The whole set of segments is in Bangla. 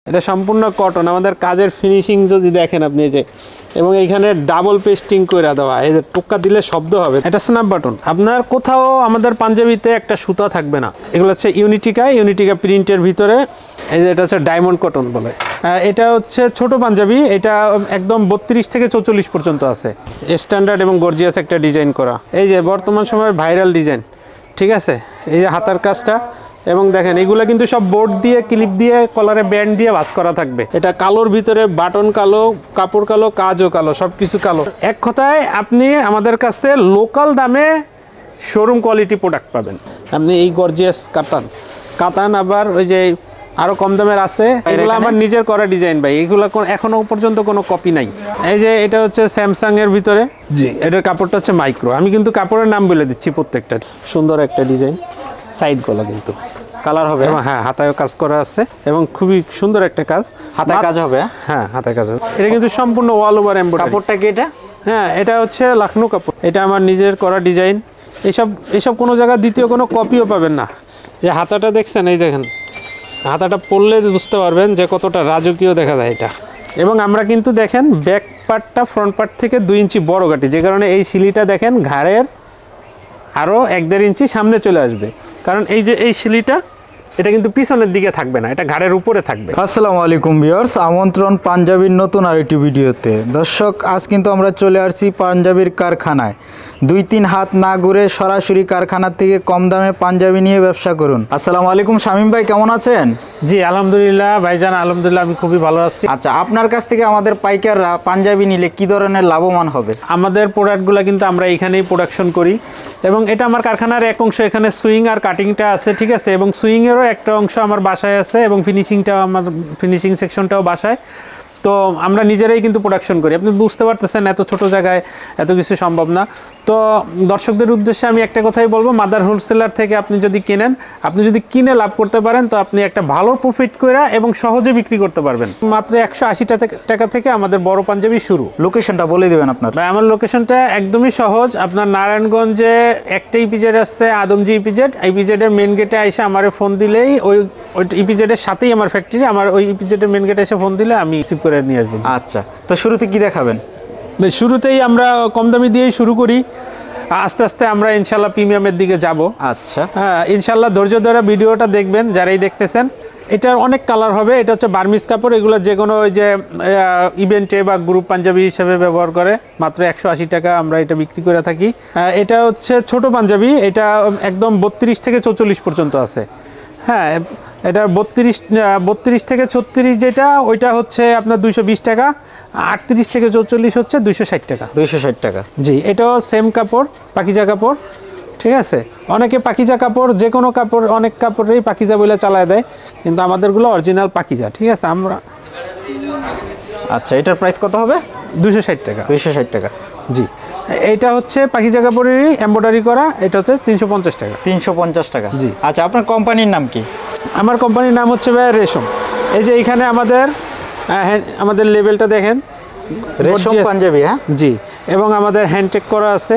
এটা সম্পূর্ণ কটন। আমাদের কাজের ফিনিশিং যদি দেখেন আপনি, এই যে এবং এইখানে ডাবল পেস্টিং করে দেওয়া, এই যে টোকা দিলে শব্দ হবে। এটা স্ন্যাপ বাটন। আপনার কোথাও আমাদের পাঞ্জাবিতে একটা সুতা থাকবে না। এগুলো হচ্ছে ইউনিটিকা প্রিন্টের ভিতরে। এই যে এটা হচ্ছে ডায়মন্ড কটন বলে। এটা হচ্ছে ছোট পাঞ্জাবি, এটা একদম 32 থেকে 44 পর্যন্ত আছে। স্ট্যান্ডার্ড এবং গর্জিয়াস একটা ডিজাইন করা। এই যে বর্তমান সময়ের ভাইরাল ডিজাইন, ঠিক আছে। এই যে হাতার কাজটা, এবং দেখেন এগুলো কিন্তু সব বোর্ড দিয়ে ক্লিপ দিয়ে কলারে ব্যান্ড দিয়ে ভাঁজ করা থাকবে। এটা কালোর ভিতরে বাটন কালো, কাপড় কালো, কাজও কালো, সব কিছু কালো। এক কথায় আপনি আমাদের কাছে লোকাল দামে শোরুম কোয়ালিটি প্রোডাক্ট পাবেন। আপনি এই গর্জিয়াস কাতান আবার ওই যে আরো কম দামের আছে, এগুলো আমার নিজের করা ডিজাইন ভাই। এগুলো এখনো পর্যন্ত কোনো কপি নাই। এই যে এটা হচ্ছে স্যামসাং এর ভিতরে। জি, এটার কাপড়টা হচ্ছে মাইক্রো। আমি কিন্তু কাপড়ের নাম বলে দিচ্ছি প্রত্যেকটা। সুন্দর একটা ডিজাইন, সাইড গলা কিন্তু কালার হবে। হ্যাঁ, হাতায়ও কাজ করা আছে এবং খুবই সুন্দর একটা কাজ। হাতায় কাজ হবে। হ্যাঁ, হাতায় কাজ হবে। এটা কিন্তু সম্পূর্ণ অল ওভার এমব্রয়ডারি। কাপড়টা কি এটা? হ্যাঁ, এটা হচ্ছে লখনউ কাপড়। এটা আমার নিজের করা ডিজাইন। এসব কোনো জায়গায় দ্বিতীয় কোনো কপিও পাবেন না। যে হাতাটা দেখছেন, এই দেখেন হাতাটা পরলে বুঝতে পারবেন যে কতটা রাজকীয় দেখা যায় এটা। এবং আমরা কিন্তু দেখেন ব্যাক পার্টটা ফ্রন্ট পার্ট থেকে 2 ইঞ্চি বড় কাটি, যে কারণে এই সিলিটা দেখেন ঘাড়ের আরও 1-1.5 ইঞ্চি সামনে চলে আসবে। কারণ এই যে এই সিলিটা, এটা কিন্তু পিছনের দিকে থাকবে না, এটা ঘাড়ের উপরে থাকবে। আসসালামু আলাইকুম ভিউয়ার্স, আমন্ত্রণ পাঞ্জাবির নতুন আরেকটি ভিডিওতে। দর্শক, আজ কিন্তু আমরা চলে আসছি পাঞ্জাবির কারখানায়। 2-3 হাত না ঘুরে সরাসরি কারখানা থেকে কম দামে পাঞ্জাবি নিয়ে ব্যবসা করুন। আসসালামু আলাইকুম শামীম ভাই, কেমন আছেন? জি আলহামদুলিল্লাহ ভাইজান, আলহামদুলিল্লাহ আমি খুবই ভালো আছি। আচ্ছা, আপনার কাছ থেকে আমাদের পাইকাররা পাঞ্জাবি নিলে কি ধরনের লাভবান হবে? আমাদের প্রোডাক্টগুলো কিন্তু আমরা এখানেই প্রোডাকশন করি, এবং এটা আমার কারখানার এক অংশ। এখানে সুইং আর কাটিংটা আছে, ঠিক আছে, এবং সুইংয়েরও একটা অংশ আমার বাসায় আছে, এবং ফিনিশিং সেকশনটাও বাসায়। তো আমরা নিজেরাই কিন্তু প্রোডাকশন করি। আপনি বুঝতে পারতেছেন এত ছোট জায়গায় এত কিছু সম্ভব না। তো দর্শকদের উদ্দেশ্যে আমি একটা কথাই বলবো, মাদার হোলসেলার থেকে আপনি যদি কেনেন, আপনি যদি কিনে লাভ করতে পারেন, তো আপনি একটা ভালো প্রফিট করে এবং সহজে বিক্রি করতে পারবেন। মাত্র 180 টাকা থেকে আমাদের বড় পাঞ্জাবি শুরু। লোকেশনটা বলে দেবেন আপনার? ভাই, আমার লোকেশনটা একদমই সহজ। আপনার নারায়ণগঞ্জে একটা ইপিজেড আছে, আদমজি ইপিজেড। ইপিজেডের মেন গেটে এসে আমার ফোন দিলেই, ওই ইপিজেডের সাথেই আমার ফ্যাক্টরি, আমার ওই ইপিজেডের মেন গেটে এসে ফোন দিলে আমি রিসিভ করে নিয়ে আসবো। আচ্ছা, তো শুরুতে কি দেখাবেন? শুরুতেই আমরা কম দামি দিয়েই শুরু করি, আস্তে আস্তে আমরা ইনশাল্লাহ প্রিমিয়ামের দিকে যাব। আচ্ছা, হ্যাঁ, ইনশাল্লাহ ধৈর্য ধরে ভিডিওটা দেখবেন যারাই দেখতেছেন। এটার অনেক কালার হবে। এটা হচ্ছে বার্মিজ কাপড়। এগুলো যে কোনো ওই যে ইভেন্টে বা গ্রুপ পাঞ্জাবি হিসেবে ব্যবহার করে। মাত্র 180 টাকা আমরা এটা বিক্রি করে থাকি। এটা হচ্ছে ছোট পাঞ্জাবি। এটা একদম 32 থেকে 44 পর্যন্ত আছে। হ্যাঁ, এটা 32 থেকে 36 যেটা, ওইটা হচ্ছে আপনার 220 টাকা। 38 থেকে 44 হচ্ছে 260 টাকা। 260 টাকা। জি, এটাও সেম কাপড়, পাকিজা কাপড়, ঠিক আছে। অনেকে পাকিজা কাপড়, যে কোনো কাপড়, অনেক কাপড়েই পাকিজা বলে চালায় দেয়, কিন্তু আমাদেরগুলো অরিজিনাল পাকিজা, ঠিক আছে। আমরা আচ্ছা, এটার প্রাইস কত হবে? 260 টাকা। 260 টাকা। জি, এটা হচ্ছে পাকিজা কাপড়েরই এমব্রয়ডারি করা। এটা হচ্ছে 350 টাকা। 350 টাকা। জি। আচ্ছা, আপনার কোম্পানির নাম কি? আমার কোম্পানির নাম হচ্ছে ভাই রেশম। এই যে এইখানে আমাদের লেভেলটা দেখেন, রেশম পাঞ্জাবি। হ্যাঁ, জি, এবং আমাদের হ্যান্ডটেক করা আছে।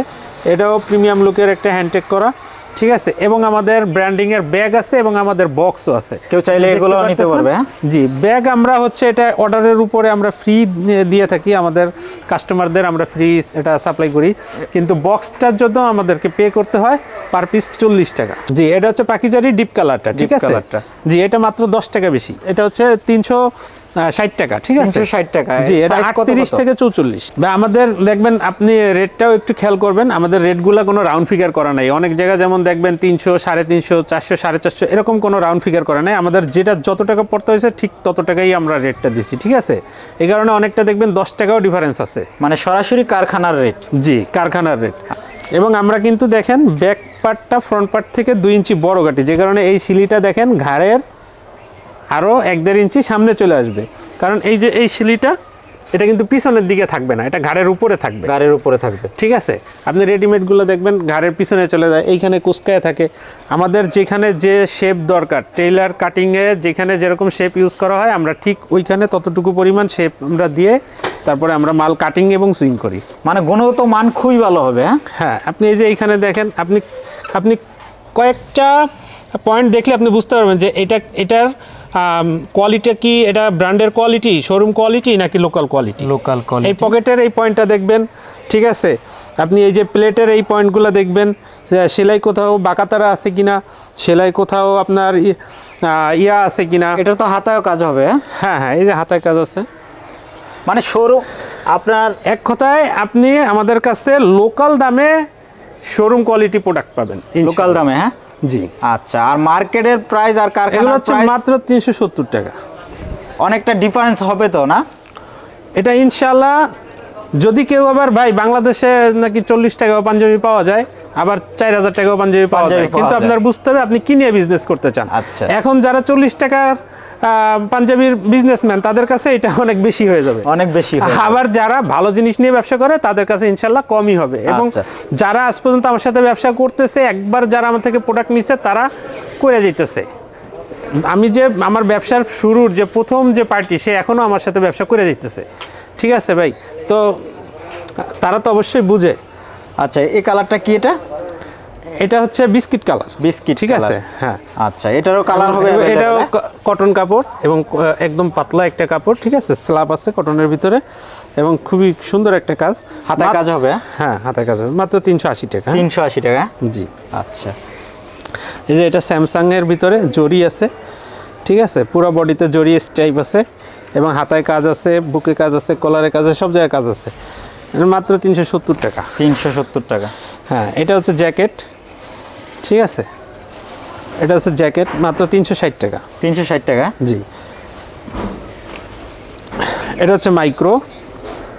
এটাও প্রিমিয়াম লুকের একটা হ্যান্ডটেক করা, ঠিক আছে। এবং আমাদের ব্র্যান্ডিং এর ব্যাগ আছে এবং আমাদের বক্সও আছে। কেউ চাইলে এগুলো নিতে পারবে। হ্যাঁ, জি, ব্যাগ আমরা হচ্ছে এটা অর্ডারের উপরে আমরা ফ্রি দিয়ে থাকি। আমাদের কাস্টমারদের আমরা ফ্রি এটা সাপ্লাই করি, কিন্তু বক্সটার জন্য আমাদেরকে পে করতে হয় পার পিস 40 টাকা। জি, এটা হচ্ছে পাকিজারি ডিপ কালারটা, ঠিক আছে। জি, এটা মাত্র 10 টাকা বেশি। এটা হচ্ছে 360 টাকা, ঠিক আছে। 360 টাকা। জি, এটা 38 থেকে 44। বা আমাদের দেখবেন, আপনি রেটটাও একটু খেয়াল করবেন, আমাদের রেটগুলো কোনো রাউন্ড ফিগার করা নাই। অনেক জায়গায় যেমন দেখবেন 300, 350, 400, 450 এরকম কোনো রাউন্ড ফিগার করা নাই। আমাদের যেটা যত টাকা পড়তে হয়েছে ঠিক তত টাকাই আমরা রেটটা দিচ্ছি, ঠিক আছে। এই কারণে অনেকটা দেখবেন 10 টাকাও ডিফারেন্স আছে। মানে সরাসরি কারখানার রেট। জি, কারখানার রেট। এবং আমরা কিন্তু দেখেন ব্যাক পার্টটা ফ্রন্ট পার্ট থেকে 2 ইঞ্চি বড় কাটি, যে কারণে এই সিলিটা দেখেন ঘাড়ের আরও 1-1.5 ইঞ্চি সামনে চলে আসবে। কারণ এই যে এই সিলিটা, এটা কিন্তু পিছনের দিকে থাকবে না, এটা ঘাড়ের উপরে থাকবে। ঘাড়ের উপরে থাকবে, ঠিক আছে। আপনি রেডিমেডগুলো দেখবেন ঘাড়ের পিছনে চলে যায়, এইখানে কুচকায় থাকে। আমাদের যেখানে যে শেপ দরকার, টেইলার কাটিংয়ে যেখানে যেরকম শেপ ইউজ করা হয়, আমরা ঠিক ওইখানে ততটুকু পরিমাণ শেপ আমরা দিয়ে তারপরে আমরা মাল কাটিং এবং সুইং করি। মানে গুণগত মান খুবই ভালো হবে। হ্যাঁ, আপনি এই যে এইখানে দেখেন, আপনি কয়েকটা পয়েন্ট দেখলে আপনি বুঝতে পারবেন যে এটার কোয়ালিটি কি এটা ব্র্যান্ডের কোয়ালিটি, শোরুম কোয়ালিটি নাকি লোকাল কোয়ালিটি। লোকাল এই কোয়ালিটি। পকেটের এই পয়েন্টটা দেখবেন, ঠিক আছে। আপনি এই যে প্লেটের এই পয়েন্টগুলো দেখবেন, সেলাই কোথাও বাঁকাতারা আছে কিনা, সেলাই কোথাও আপনার ইয়া আছে কিনা। এটা তো হাতায়ও কাজ হবে। হ্যাঁ হ্যাঁ, এই যে হাতায় কাজ আছে। মানে শোরুম আপনার এক কথায় আপনি আমাদের কাছে লোকাল দামে শোরুম কোয়ালিটি প্রোডাক্ট পাবেন লোকাল দামে। হ্যাঁ জি। আচ্ছা, আর মার্কেটের প্রাইস আর এগুলো কারখানার হচ্ছে প্রাইস মাত্র 370 টাকা। অনেকটা ডিফারেন্স হবে তো না? এটা ইনশাল্লাহ, যদি কেউ আবার ভাই বাংলাদেশে নাকি 40 টাকাও পাঞ্জাবি পাওয়া যায়, আবার 4000 টাকাও পাঞ্জাবি পাওয়া যায়, কিন্তু আপনার বুঝতে হবে আপনি কি নিয়ে বিজনেস করতে চান। আচ্ছা। এখন যারা 40 টাকার পাঞ্জাবির বিজনেসম্যান, তাদের কাছে এটা অনেক বেশি হয়ে যাবে, অনেক বেশি হবে। আবার যারা ভালো জিনিস নিয়ে ব্যবসা করে তাদের কাছে ইনশাল্লাহ কমই হবে। এবং আচ্ছা। যারা আজ পর্যন্ত আমার সাথে ব্যবসা করতেছে, একবার যারা আমার থেকে প্রোডাক্ট নিচ্ছে, তারা করে যেতেছে। আমি যে আমার ব্যবসার শুরুর যে প্রথম যে পার্টি, সে এখনও আমার সাথে ব্যবসা করে যেতেছে, ঠিক আছে ভাই। তো তারা তো অবশ্যই বুঝে। আচ্ছা, এই কালারটা কি? এটা হচ্ছে বিস্কিট কালার। বিস্কিট, ঠিক আছে। হ্যাঁ, আচ্ছা, এটারও কালার হবে। এটাও কটন কাপড় এবং একদম পাতলা একটা কাপড়, ঠিক আছে। স্ল্যাব আছে কটনের ভিতরে এবং খুবই সুন্দর একটা কাজ। হাতে কাজ হবে। হ্যাঁ, হাতে কাজ হবে। মাত্র 380 টাকা। 380 টাকা। জি। আচ্ছা, এই যে এটা স্যামসাং এর ভিতরে জরি আছে, ঠিক আছে। পুরো বডিতে জরি স্টাইপ আছে এবং হাতায় কাজ আছে, বুকে কাজ আছে, কলারে কাজ আছে, সব জায়গায় কাজ আছে। এটা মাত্র 370 টাকা। 370 টাকা। হ্যাঁ, এটা হচ্ছে জ্যাকেট, ঠিক আছে। এটা হচ্ছে জ্যাকেট, মাত্র 360 টাকা। 360 টাকা। জি। এটা হচ্ছে মাইক্রো,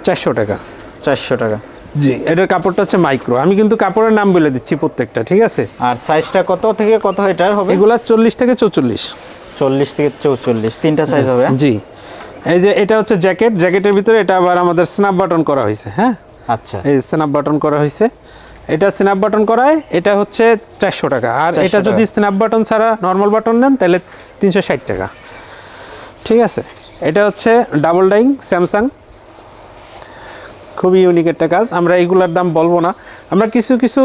400 টাকা। 400 টাকা। জি। এটার কাপড়টা হচ্ছে মাইক্রো। আমি কিন্তু কাপড়ের নাম বলে দিচ্ছি প্রত্যেকটা, ঠিক আছে। আর সাইজটা কত থেকে কত এটার হবে? এগুলা 40 থেকে 44। 40 থেকে 44, তিনটা সাইজ হবে। জি। এই যে এটা হচ্ছে জ্যাকেট, জ্যাকেটের ভিতরে এটা আবার আমাদের স্ন্যাপ বাটন করা হয়েছে। হ্যাঁ, আচ্ছা, এই স্ন্যাপ বাটন করা হয়েছে। এটা স্ন্যাপ বাটন করায় এটা হচ্ছে 400 টাকা। আর 400 এটা যদি স্ন্যাপ বাটন ছাড়া নর্মাল বাটন নেন তাহলে 360 টাকা, ঠিক আছে। এটা হচ্ছে ডাবল ডাইং স্যামসাং, খুবই ইউনিক একটা কাজ। আমরা এইগুলার দাম বলবো না, আমরা কিছু কিছু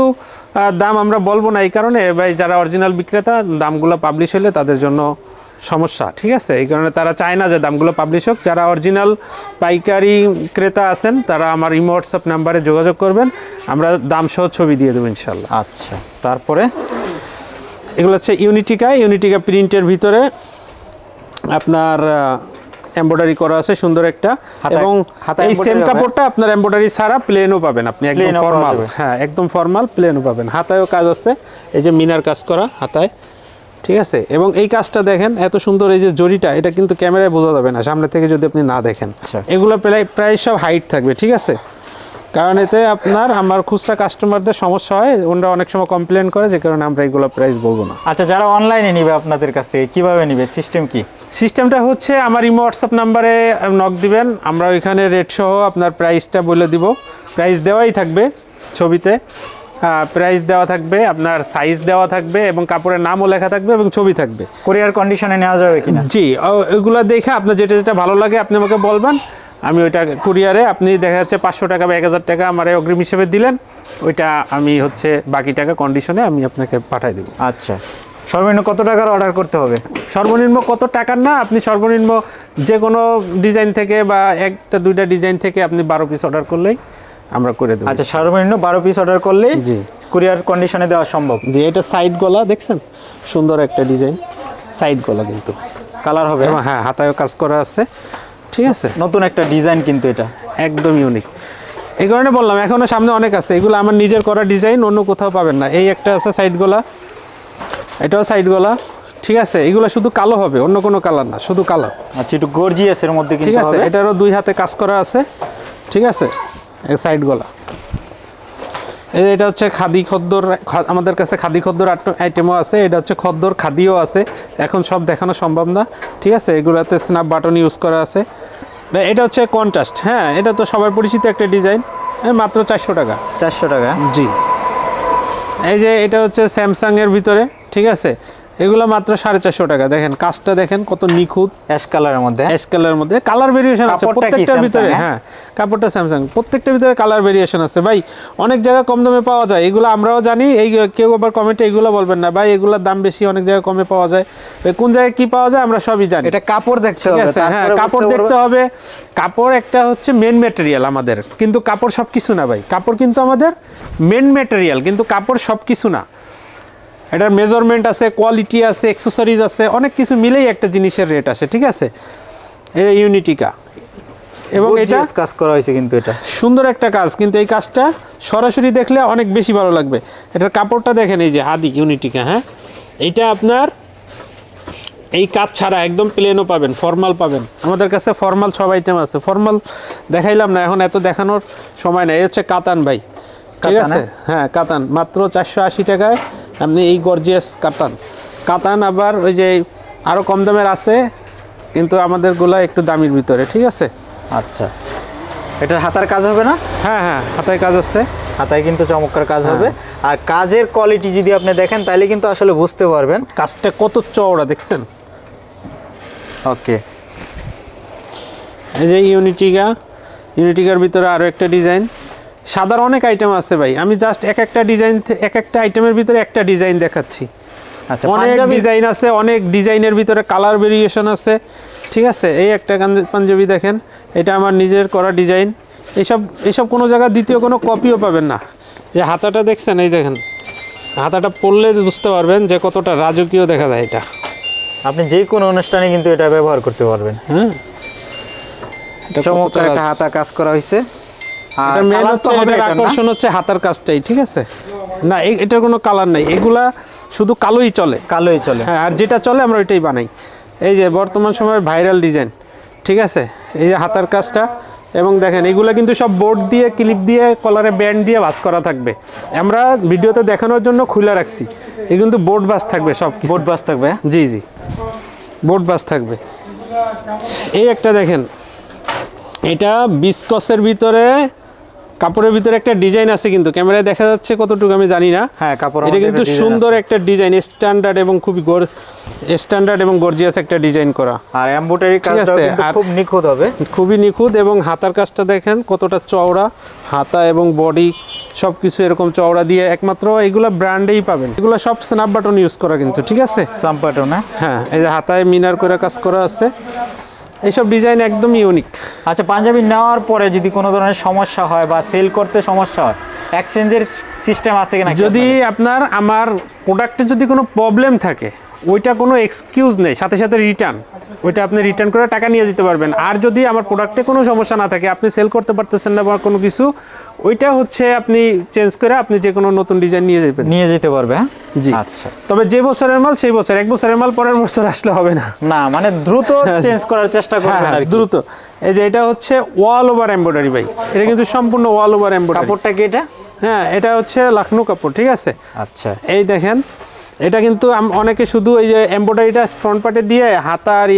দাম আমরা বলবো না এই কারণে ভাই, যারা অরিজিনাল বিক্রেতা দামগুলো পাবলিশ হলে তাদের জন্য সমস্যা, ঠিক আছে। এই কারণে তারা চায় না যে দামগুলো পাবলিশ হোক। যারা অরিজিনাল পাইকারি ক্রেতা আছেন তারা আমার ইমো হোয়াটসঅ্যাপ নাম্বারে যোগাযোগ করবেন, আমরা দাম সহ ছবি দিয়ে দেবো ইনশাল্লাহ। আচ্ছা, তারপরে এগুলো হচ্ছে ইউনিটিকা প্রিন্টের ভিতরে আপনার এমব্রয়ডারি করা আছে সুন্দর একটা। এবং এই সেম কাপড়টা আপনার এমব্রয়ডারি ছাড়া প্লেনও পাবেন আপনি, একদম ফর্মাল। হ্যাঁ, একদম ফর্মাল, প্লেনও পাবেন। হাতায়ও কাজ আছে, এই যে মিনার কাজ করা হাতায়, ঠিক আছে। এবং এই কাজটা দেখেন এত সুন্দর, এই যে জরিটা, এটা কিন্তু ক্যামেরায় বোঝা যাবে না সামনে থেকে যদি আপনি না দেখেন। এগুলো প্রায় সব হাইট থাকবে, ঠিক আছে। কারণ এতে আমার খুচরা কাস্টমারদের সমস্যা হয়, ওনারা অনেক সময় কমপ্লেন করে, যে কারণে আমরা এগুলো প্রাইস বলবো না। আচ্ছা, যারা অনলাইনে নিবে আপনাদের কাছ থেকে কিভাবে নিবে, সিস্টেম কি? সিস্টেমটা হচ্ছে আমার ইমো হোয়াটসঅ্যাপ নাম্বারে নক দিবেন, আমরা ওইখানে রেট সহ আপনার প্রাইসটা বলে দিব। প্রাইস দেওয়াই থাকবে ছবিতে, প্রাইস দেওয়া থাকবে, আপনার সাইজ দেওয়া থাকবে এবং কাপড়ের নামও লেখা থাকবে এবং ছবি থাকবে। কুরিয়ার কন্ডিশনে নেওয়া যাবে কিনা? জি, ওইগুলো দেখে আপনার যেটা যেটা ভালো লাগে আপনি আমাকে বলবেন, আমি ওইটা কুরিয়ারে, আপনি দেখা যাচ্ছে 500 টাকা বা 1000 টাকা আমার অগ্রিম হিসেবে দিলেন, ওইটা আমি হচ্ছে বাকি টাকা কন্ডিশনে আমি আপনাকে পাঠিয়ে দেবো। আচ্ছা, সর্বনিম্ন কত টাকার অর্ডার করতে হবে? সর্বনিম্ন কত টাকার না, আপনি সর্বনিম্ন যে কোনো ডিজাইন থেকে বা একটা দুইটা ডিজাইন থেকে আপনি 12 পিস অর্ডার করলেই আমরা করে দেবো। আচ্ছা, সর্বনিম্ন 12 পিস অর্ডার করলেই জি কুরিয়ার কন্ডিশনে দেওয়া সম্ভব। জি। এটা সাইড গলা দেখছেন, সুন্দর একটা ডিজাইন, সাইড গলা কিন্তু কালার হবে। হ্যাঁ, হাতায়ও কাজ করা আছে, ঠিক আছে। নতুন একটা ডিজাইন কিন্তু এটা একদম ইউনিক। এই কারণে বললাম এখনো সামনে অনেক আছে, এগুলো আমার নিজের করা ডিজাইন, অন্য কোথাও পাবেন না। এই একটা আছে সাইড গলা, এটাও সাইড গলা, ঠিক আছে। এগুলো শুধু কালো হবে, অন্য কোনো কালার না, শুধু কালো। আচ্ছা, একটু গর্জিয়াস এর মধ্যে ঠিক কিন্তু আছে। হবে। এটারও 2 হাতে কাজ করা আছে, ঠিক আছে। এক সাইড গলা। এটা হচ্ছে খাদি খদ্দর, আমাদের কাছে খাদি খদ্দর আইটেমও আছে। এটা হচ্ছে খদ্দর খাদিও আছে, এখন সব দেখানো সম্ভব না, ঠিক আছে। এগুলাতে স্ন্যাপ বাটন ইউজ করা আছে। এটা হচ্ছে কন্ট্রাস্ট, হ্যাঁ, এটা তো সবার পরিচিত একটা ডিজাইন, মাত্র 400 টাকা। 400 টাকা। জি। এই যে এটা হচ্ছে স্যামসাং এর ভিতরে, ঠিক আছে। এগুলো মাত্র 450 টাকা। দেখেন কাজটা দেখেন কত নিখুঁত, অ্যাশ কালারের মধ্যে। অ্যাশ কালারের মধ্যে কালার ভেরিয়েশন আছে কাপড়টা কি প্রত্যেকটার ভিতরে। Samsung, হ্যাঁ কাপড়টা স্যামসাং, প্রত্যেকটার ভিতরে কালার ভেরিয়েশন আছে ভাই। অনেক জায়গায় কম দামে পাওয়া যায়, এগুলো আমরাও জানি। এই কেউ আবার কমেন্টে এগুলো বলবেন না ভাই এগুলোর দাম বেশি, অনেক জায়গায় কমে পাওয়া যায়। কোন জায়গায় কি পাওয়া যায় আমরা সবই জানি। এটা কাপড় দেখতে ঠিক হবে, আছে, হ্যাঁ তারপরে কাপড় দেখতে হবে। কাপড় একটা হচ্ছে মেন ম্যাটেরিয়াল আমাদের, কিন্তু কাপড় সব কিছু না ভাই। কাপড় কিন্তু আমাদের মেন ম্যাটেরিয়াল, কিন্তু কাপড় সব কিছু না। এটার মেজারমেন্ট আছে, কোয়ালিটি আছে, অ্যাক্সেসরিজ আছে, অনেক কিছু মিলেই একটা জিনিসের রেট আসে। ঠিক আছে, এটা ইউনিটিকা এবং এটা কাজ করা হয়েছে, কিন্তু এটা সুন্দর একটা কাজ। কিন্তু এই কাজটা সরাসরি দেখলে অনেক বেশি ভালো লাগবে। এটার কাপড়টা দেখেন, এই যে হাদি ইউনিটিকা। হ্যাঁ এইটা আপনার এই কাজ ছাড়া একদম প্লেনও পাবেন, ফর্মাল পাবেন। আমাদের কাছে ফর্মাল সব আইটেম আছে। ফর্মাল দেখাইলাম না, এখন এত দেখানোর সময় নাই। এই হচ্ছে কাতান ভাই, ঠিক আছে। হ্যাঁ কাতান মাত্র 480 টাকায় আপনি এই গর্জিয়াস কাতান। আবার ওই যে আরও কম দামের আছে, কিন্তু আমাদেরগুলো একটু দামির ভিতরে। ঠিক আছে। আচ্ছা, এটার হাতার কাজ হবে না? হ্যাঁ হ্যাঁ হাতায় কাজ আছে, হাতায় কিন্তু চমৎকার কাজ হবে। আর কাজের কোয়ালিটি যদি আপনি দেখেন তাহলে কিন্তু আসলে বুঝতে পারবেন কাজটা কত চওড়া দেখছেন। ওকে, এই যে ইউনিটিকার ভিতরে আরও একটা ডিজাইন। সাদার অনেক আইটেম আছে ভাই, আমি জাস্ট এক একটা আইটেমের ভিতরে একটা ডিজাইন দেখাচ্ছি। আচ্ছা, অনেক ডিজাইন আছে, অনেক ডিজাইনের ভিতরে কালার ভেরিয়েশন আছে। ঠিক আছে, এই একটা পাঞ্জাবি দেখেন, এটা আমার নিজের করা ডিজাইন। এইসব কোনো জায়গায় দ্বিতীয় কোনো কপিও পাবেন না। যে হাতাটা দেখছেন, এই দেখেন হাতাটা পরলে বুঝতে পারবেন যে কতটা রাজকীয় দেখা যায়। এটা আপনি যে কোনো অনুষ্ঠানে কিন্তু এটা ব্যবহার করতে পারবেন। হ্যাঁ, চমৎকার একটা হাতা কাজ করা হয়েছে। আর এটা মেন হচ্ছে, এটার আকর্ষণ হচ্ছে হাতার কাজটাই। ঠিক আছে, না এটার কোনো কালার নাই, এগুলা শুধু কালোই চলে। হ্যাঁ, আর যেটা চলে আমরা ওইটাই বানাই। এই যে বর্তমান সময়ের ভাইরাল ডিজাইন। ঠিক আছে, এই যে হাতার কাজটা। এবং দেখেন এগুলো কিন্তু সব বোর্ড দিয়ে, ক্লিপ দিয়ে, কলারে ব্যান্ড দিয়ে ভাঁজ করা থাকবে। আমরা ভিডিওতে দেখানোর জন্য খুলে রাখছি। এই কিন্তু বোর্ড ভাঁজ থাকবে, সব বোর্ড বাস থাকবে। জি বোর্ড ভাঁজ থাকবে। এই একটা দেখেন, এটা বিস্কসের ভিতরে, কাপড়ের ভিতরে একটা ডিজাইন আছে, কিন্তু ক্যামেরায় দেখা যাচ্ছে কতটুকু আমি জানি না। হ্যাঁ, কাপড় এটা কিন্তু সুন্দর একটা ডিজাইন, স্ট্যান্ডার্ড এবং খুবই গর্জিয়াস একটা ডিজাইন করা। আর এমব্রয়ডারি কাজটা কিন্তু খুব নিখুঁত হবে, খুবই নিখুঁত। এবং হাতার কাজটা দেখেন কতটা চওড়া, হাতা এবং বডি সব কিছু এরকম চওড়া দিয়ে। একমাত্র এগুলা ব্র্যান্ডেই পাবেন, এগুলো সব স্ন্যাপ বাটন ইউজ করা কিন্তু। ঠিক আছে, স্ন্যাপ বাটন। হ্যাঁ, এই যে হাতায় মিনার করে কাজ করা আছে। এইসব ডিজাইন একদম ইউনিক। আচ্ছা, পাঞ্জাবি নেওয়ার পরে যদি কোনো ধরনের সমস্যা হয় বা সেল করতে সমস্যা হয়, এক্সচেঞ্জের সিস্টেম আছে কিনা? যদি আমার প্রোডাক্টে যদি কোনো প্রবলেম থাকে, ওইটা কোনো এক্সকিউজ নেই, সাথে সাথে রিটার্ন। ওইটা আপনি রিটার্ন করে টাকা নিয়ে যেতে পারবেন। আর যদি আমার প্রোডাক্টে কোনো সমস্যা না থাকে, আপনি সেল করতে পারতেছেন না বা কোনো কিছু, ওইটা হচ্ছে আপনি চেঞ্জ করে আপনি যে কোনো নতুন ডিজাইন নিয়ে যেতে পারবে। হ্যাঁ জি। আচ্ছা, তবে যে বছরের মাল সেই বছর, এক বছরের মাল পরের বছর আসলে হবে না। না, মানে দ্রুত চেঞ্জ করার চেষ্টা করবেন আর কি। দ্রুত। এই যে এটা হচ্ছে ওয়াল ওভার এমব্রয়ডারি ভাই, এটা কিন্তু সম্পূর্ণ ওয়াল ওভার এমব্রয়ডারি। কাপড়টা কি এটা? হ্যাঁ, এটা হচ্ছে লাখনৌ কাপড়। ঠিক আছে। আচ্ছা, এই দেখেন, এটা কিন্তু অনেকে শুধু এই যে এমব্রয়ডারিটা ফ্রন্ট পার্টে দিয়ে হাতা আর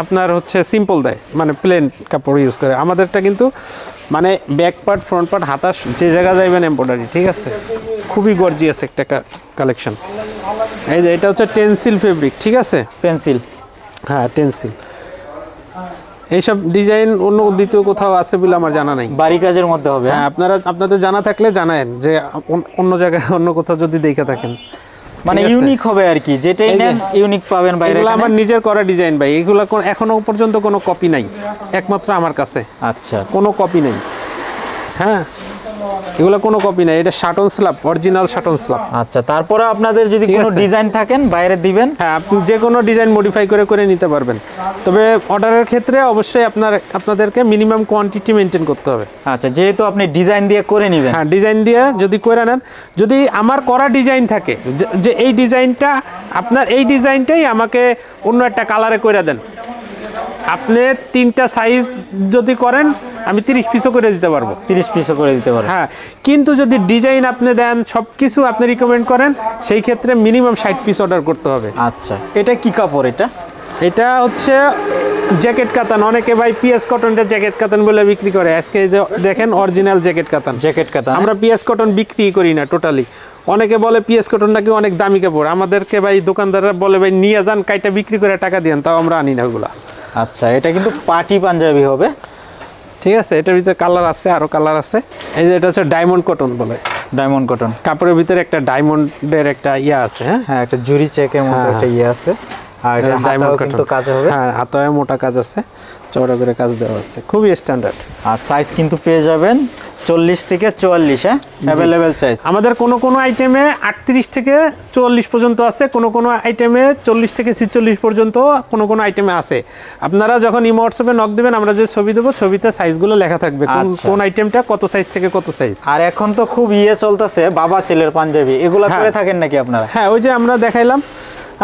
আপনার হচ্ছে সিম্পল দেয়, মানে প্লেন কাপড় ইউজ করে। আমাদেরটা কিন্তু মানে ব্যাক পার্ট, ফ্রন্ট পার্ট, হাতা যে জায়গা যাইবেন এমব্রয়ডারি। ঠিক আছে, খুবই গর্জিয়াস একটা কালেকশন। এই যে এটা হচ্ছে টেন্সিল ফেব্রিক। ঠিক আছে, পেন্সিল। হ্যাঁ টেন্সিল। এইসব ডিজাইন অন্য দ্বিতীয় কোথাও আছে বলে আমার জানা নাই। বাড়ি কাজের মধ্যে হবে। হ্যাঁ, আপনাদের জানা থাকলে জানায়েন যে অন্য জায়গায় অন্য কোথাও যদি দেখে থাকেন। মানে ইউনিক হবে আর কি, যেটাই নেন ইউনিক পাবেন বাইরে। এগুলো আমার নিজের করা ডিজাইন ভাই, এগুলো এখনো পর্যন্ত কোনো কপি নাই, একমাত্র আমার কাছে। আচ্ছা, কোনো কপি নাই। হ্যাঁ, এগুলো কোনো কপি নাই, এটা Sutton slab, original Sutton slab. আচ্ছা, তারপরে আপনাদের যদি কোনো ডিজাইন থাকেন বাইরে দিবেন। হ্যাঁ, আপনি যে কোনো ডিজাইন মডিফাই করে নিতে পারবেন। তবে অর্ডারের ক্ষেত্রে অবশ্যই আপনাদেরকে মিনিমাম কোয়ান্টিটি মেনটেন করতে হবে। আচ্ছা, যেহেতু আপনি ডিজাইন দিয়ে করে নেবেন। হ্যাঁ, ডিজাইন দিয়ে যদি করে নেন, যদি আমার করা ডিজাইন থাকে যে এই ডিজাইনটা আপনার, এই ডিজাইনটাই আমাকে অন্য একটা কালারে করে দেন, আপনি 3টা সাইজ যদি করেন আমি 30 পিসও করে দিতে পারবো। 30 পিসও করে দিতে পারবো। হ্যাঁ, কিন্তু যদি ডিজাইন আপনি দেন, সব কিছু আপনি রিকমেন্ড করেন, সেই ক্ষেত্রে মিনিমাম 60 পিস অর্ডার করতে হবে। আচ্ছা, এটা কি কাপড়? এটা হচ্ছে জ্যাকেট কাতান। অনেকে ভাই পিএস কটনটা জ্যাকেট কাতান বলে বিক্রি করে। আজকে যে দেখেন অরিজিনাল জ্যাকেট কাতান। আমরা পিএস কটন বিক্রি করি না টোটালি, অনেকে বলে পিএস কটন নাকি অনেক দামি কাপড়, আমাদেরকে ভাই দোকানদাররা বলে ভাই নিয়ে যান কাইটা বিক্রি করে টাকা দিয়েন, তাও আমরা আনি না ওগুলা। আচ্ছা, এটা কিন্তু পার্টি পাঞ্জাবি হবে, ঠিক আছে। এটার ভিতরে কালার আছে, আরও কালার আছে। এই যে এটা হচ্ছে ডায়মন্ড কটন বলে, ডায়মন্ড কটন। কাপড়ের ভিতরে একটা ডায়মন্ডের একটা ইয়া আছে, হ্যাঁ হ্যাঁ, একটা জুরি চেকের মতো একটা ইয়ে আছে। আর এটা হাতাও কিন্তু কাজ হবে। হ্যাঁ, হাতায় মোটা কাজ আছে, চওড়া করে কাজ দেওয়া আছে, খুবই স্ট্যান্ডার্ড। আর সাইজ কিন্তু পেয়ে যাবেন 40 থেকে 44, হ্যাঁ অ্যাভেলেবেল সাইজ। আমাদের কোনো আইটেমে 38 থেকে 44 পর্যন্ত আছে, কোনো আইটেমে 40 থেকে 46 পর্যন্ত কোনো আইটেমে আছে। আপনারা যখন ইমো হোয়াটসঅ্যাপে নক দেবেন, আমরা যে ছবি দেবো ছবিতে সাইজগুলো লেখা থাকবে, কোন আইটেমটা কত সাইজ থেকে কত সাইজ। আর এখন তো খুব চলতেছে বাবা ছেলের পাঞ্জাবি, এগুলো করে থাকেন নাকি আপনারা? হ্যাঁ, ওই যে আমরা দেখাইলাম,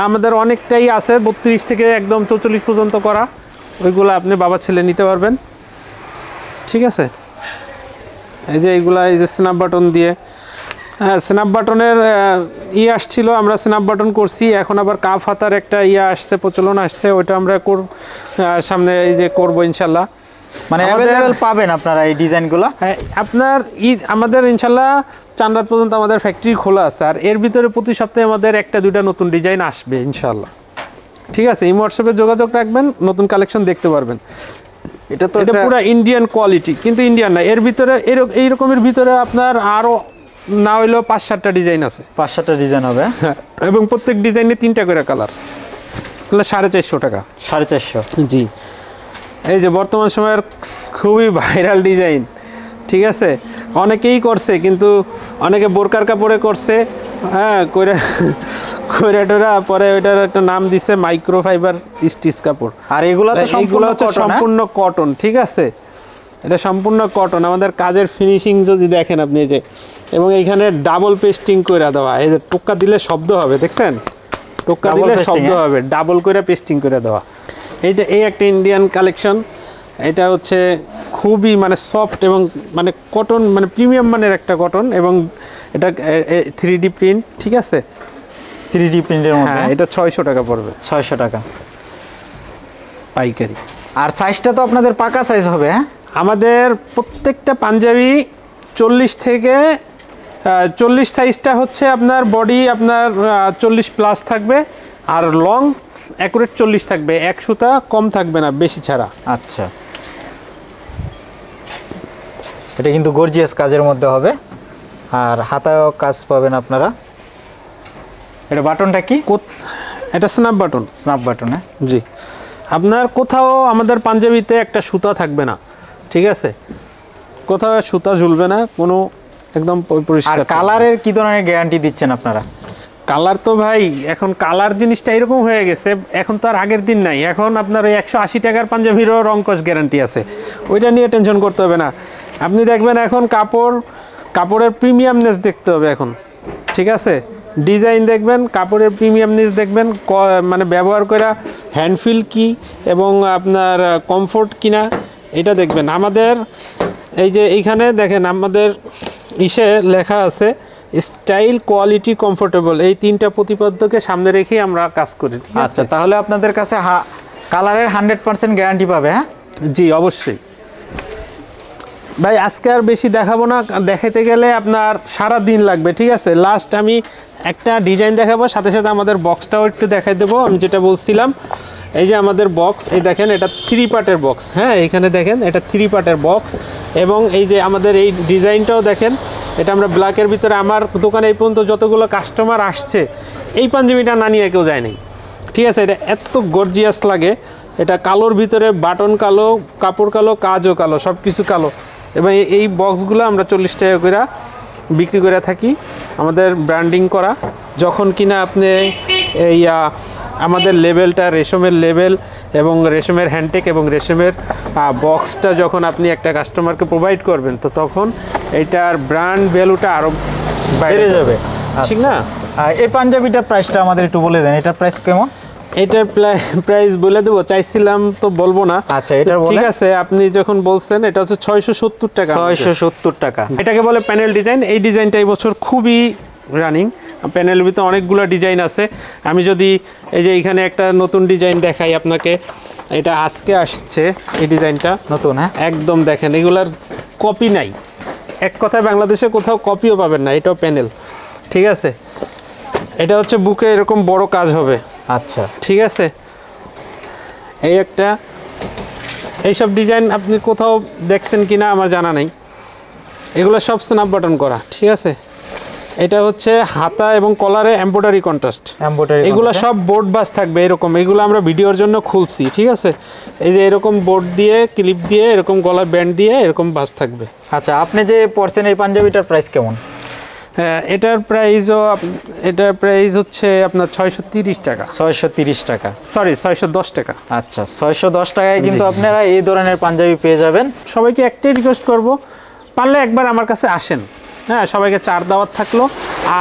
আমাদের অনেকটাই আছে 32 থেকে একদম 44 পর্যন্ত করা, ওইগুলো আপনি বাবা ছেলে নিতে পারবেন। ঠিক আছে, এই যে এইগুলা, এই যে স্ন্যাপ বাটন দিয়ে, হ্যাঁ স্ন্যাপ বাটনের আসছিল, আমরা স্ন্যাপ বাটন করছি। এখন আবার কাফ হাতার একটা আসছে, প্রচলন আসছে, ওইটা আমরা সামনে এই যে করবো ইনশাল্লাহ। মানে অ্যাভেলেবেল পাবেন আপনারা এই ডিজাইনগুলো। হ্যাঁ, আপনার আমাদের ইনশাল্লাহ চাঁদরাত পর্যন্ত আমাদের ফ্যাক্টরি খোলা আছে, আর এর ভিতরে প্রতি সপ্তাহে আমাদের একটা দুইটা নতুন ডিজাইন আসবে ইনশাল্লাহ। ঠিক আছে, এই হোয়াটসঅ্যাপে যোগাযোগ রাখবেন, নতুন কালেকশন দেখতে পারবেন। এটা পুরো ইন্ডিয়ান কোয়ালিটি, কিন্তু ইন্ডিয়ান না, এর ভিতরে এই রকমের ভিতরে আপনার আরও না হইলেও 5-7টা ডিজাইন আছে। 5-7টা ডিজাইন হবে, হ্যাঁ, এবং প্রত্যেক ডিজাইনে 3টা করে কালার, তাহলে 450 টাকা। 450? জি। এই যে বর্তমান সময়ের খুবই ভাইরাল ডিজাইন, ঠিক আছে, অনেকেই করছে, কিন্তু অনেকে বোরকার কাপড়ে করছে, হ্যাঁ কইরা পরে ওইটার একটা নাম দিছে মাইক্রো ফাইবার স্টিচ কাপড়। আর এগুলো হচ্ছে সম্পূর্ণ কটন, ঠিক আছে, এটা সম্পূর্ণ কটন। আমাদের কাজের ফিনিশিং যদি দেখেন আপনি, এই যে, এবং এইখানে ডাবল পেস্টিং করে দেওয়া, এই যে টোক্কা দিলে শব্দ হবে, দেখছেন, টোক্কা দিলে শব্দ হবে, ডাবল করে পেস্টিং করে দেওয়া। এই একটা ইন্ডিয়ান কালেকশন, এটা হচ্ছে খুবই মানে সফট এবং মানে কটন, মানে প্রিমিয়াম মানের একটা কটন, এবং এটা 3D প্রিন্ট, ঠিক আছে, 3D প্রিন্টের মধ্যে। হ্যাঁ, এটা 600 টাকা পড়বে। 600 টাকা পাইকারি। আর সাইজটা তো আপনাদের পাকা সাইজ হবে, হ্যাঁ? আমাদের প্রত্যেকটা পাঞ্জাবি 40 থেকে 40 সাইজটা হচ্ছে আপনার বডি আপনার 40 প্লাস থাকবে, আর লং অ্যাকুরেট 40 থাকবে, এক সুতা কম থাকবে না বেশি ছাড়া। আচ্ছা, এটা কিন্তু গর্জিয়াস কাজের মধ্যে হবে, আর হাতায়ও কাজ পাবেন আপনারা। এটা বাটনটা কি? এটা স্ন্যাপ বাটন। স্ন্যাপ বাটন, হ্যাঁ জি। আপনার কোথাও আমাদের পাঞ্জাবিতে একটা সুতা থাকবে না, ঠিক আছে, কোথাও সুতা ঝুলবে না, কোনো একদম পরিষ্কার। আর কালারের কি ধরনের গ্যারান্টি দিচ্ছেন আপনারা? কালার তো ভাই এখন কালার জিনিসটা এরকম হয়ে গেছে, এখন তো আর আগের দিন নাই, এখন আপনার ওই 180 টাকার পাঞ্জাবিরও রংকশ গ্যারান্টি আছে, ওইটা নিয়ে টেনশন করতে হবে না। আপনি দেখবেন এখন কাপড়ের প্রিমিয়ামনেস দেখতে হবে এখন, ঠিক আছে, ডিজাইন দেখবেন, কাপড়ের প্রিমিয়ামনেস দেখবেন, মানে ব্যবহার করা হ্যান্ডফিল কি এবং আপনার কমফোর্ট কিনা এটা দেখবেন। আমাদের এই যে এইখানে দেখেন, আমাদের লেখা আছে স্টাইল, কোয়ালিটি, কমফোর্টেবল, এই 3টা প্রতিপাদ্যকে সামনে রেখেই আমরা কাজ করি। আচ্ছা, তাহলে আপনাদের কাছে কালারের 100% গ্যারান্টি পাবে, হ্যাঁ? জি, অবশ্যই ভাই। আজকে আর বেশি দেখাবো না, দেখাতে গেলে আপনার সারা দিন লাগবে, ঠিক আছে। লাস্ট আমি একটা ডিজাইন দেখাবো, সাথে সাথে আমাদের বক্সটাও একটু দেখাই দেবো। আমি যেটা বলছিলাম, এই যে আমাদের বক্স, এই দেখেন, এটা 3 পার্টের বক্স, হ্যাঁ, এইখানে দেখেন, এটা 3 পার্টের বক্স, এবং এই যে আমাদের এই ডিজাইনটাও দেখেন, এটা আমরা ব্ল্যাকের ভিতরে, আমার দোকানে এই পর্যন্ত যতগুলো কাস্টমার আসছে এই পাঞ্জাবিটা না নিয়ে কেউ যায় নাই, ঠিক আছে। এটা এত গর্জিয়াস লাগে, এটা কালোর ভিতরে বাটন কালো, কাপড় কালো, কাজও কালো, সব কিছু কালো, এবং এই বক্সগুলো আমরা 40 টাকা করে বিক্রি করে থাকি, আমাদের ব্র্যান্ডিং করা। যখন কিনা আপনি এই আমাদের লেবেলটা, রেশমের লেবেল এবং রেশমের হ্যান্ডটেক এবং রেশমের বক্সটা যখন আপনি একটা কাস্টমারকে প্রোভাইড করবেন, তো তখন এইটার ব্র্যান্ড ভ্যালুটা আরও বেড়ে যাবে, ঠিক না? এই পাঞ্জাবিটার প্রাইসটা আমাদের একটু বলে দেন, এটার প্রাইস কেমন? এটার প্রাইস বলে দেবো, চাইছিলাম তো বলবো না। আচ্ছা, এটা ঠিক আছে, আপনি যখন বলছেন, এটা হচ্ছে 670 টাকা। 670 টাকা। এটাকে বলে প্যানেল ডিজাইন। এই ডিজাইনটা এই বছর খুবই রানিং, প্যানেলের ভিতরে অনেকগুলো ডিজাইন আছে। আমি যদি এই যে এইখানে একটা নতুন ডিজাইন দেখাই আপনাকে, এটা আজকে আসছে, এই ডিজাইনটা নতুন, হ্যাঁ, একদম দেখেন, এগুলার কপি নাই, এক কথায় বাংলাদেশে কোথাও কপিও পাবেন না। এটাও প্যানেল, ঠিক আছে, এটা হচ্ছে বুকে এরকম বড় কাজ হবে। আচ্ছা, ঠিক আছে, এই একটা, এইসব ডিজাইন আপনি কোথাও দেখছেন কিনা আমার জানা নেই, এগুলো সব স্ন্যাপ বাটন করা। ঠিক আছে, এটা হচ্ছে হাতা এবং কলারে এমব্রয়ডারি কন্ট্রাস্ট, এগুলো সব বোর্ড বাস থাকবে এরকম, এগুলো আমরা ভিডিওর জন্য খুলছি। ঠিক আছে, এই যে এরকম বোর্ড দিয়ে ক্লিপ দিয়ে এরকম গলার ব্যান্ড দিয়ে এরকম বাস থাকবে। আচ্ছা, আপনি যে পরছেন এই পাঞ্জাবিটার প্রাইস কেমন? হ্যাঁ, এটার প্রাইস হচ্ছে আপনার 630 টাকা। 630 টাকা, সরি 610 টাকা। আচ্ছা, 610 টাকায় কিন্তু আপনারা এই ধরনের পাঞ্জাবি পেয়ে যাবেন। সবাইকে একটাই রিকোয়েস্ট করব, পারলে একবার আমার কাছে আসেন। হ্যাঁ, সবাইকে 4 দাওয়াত থাকলো।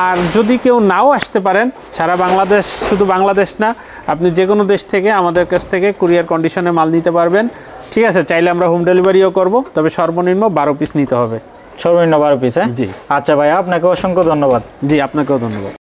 আর যদি কেউ নাও আসতে পারেন, সারা বাংলাদেশ, শুধু বাংলাদেশ না, আপনি যে কোনো দেশ থেকে আমাদের কাছ থেকে কুরিয়ার কন্ডিশনে মাল নিতে পারবেন। ঠিক আছে, চাইলে আমরা হোম ডেলিভারিও করব, তবে সর্বনিম্ন 12 পিস নিতে হবে। সর্বনিম্ন 12 পিস? হ্যাঁ জি। আচ্ছা ভাই, আপনাকে অসংখ্য ধন্যবাদ। জি, আপনাকেও ধন্যবাদ।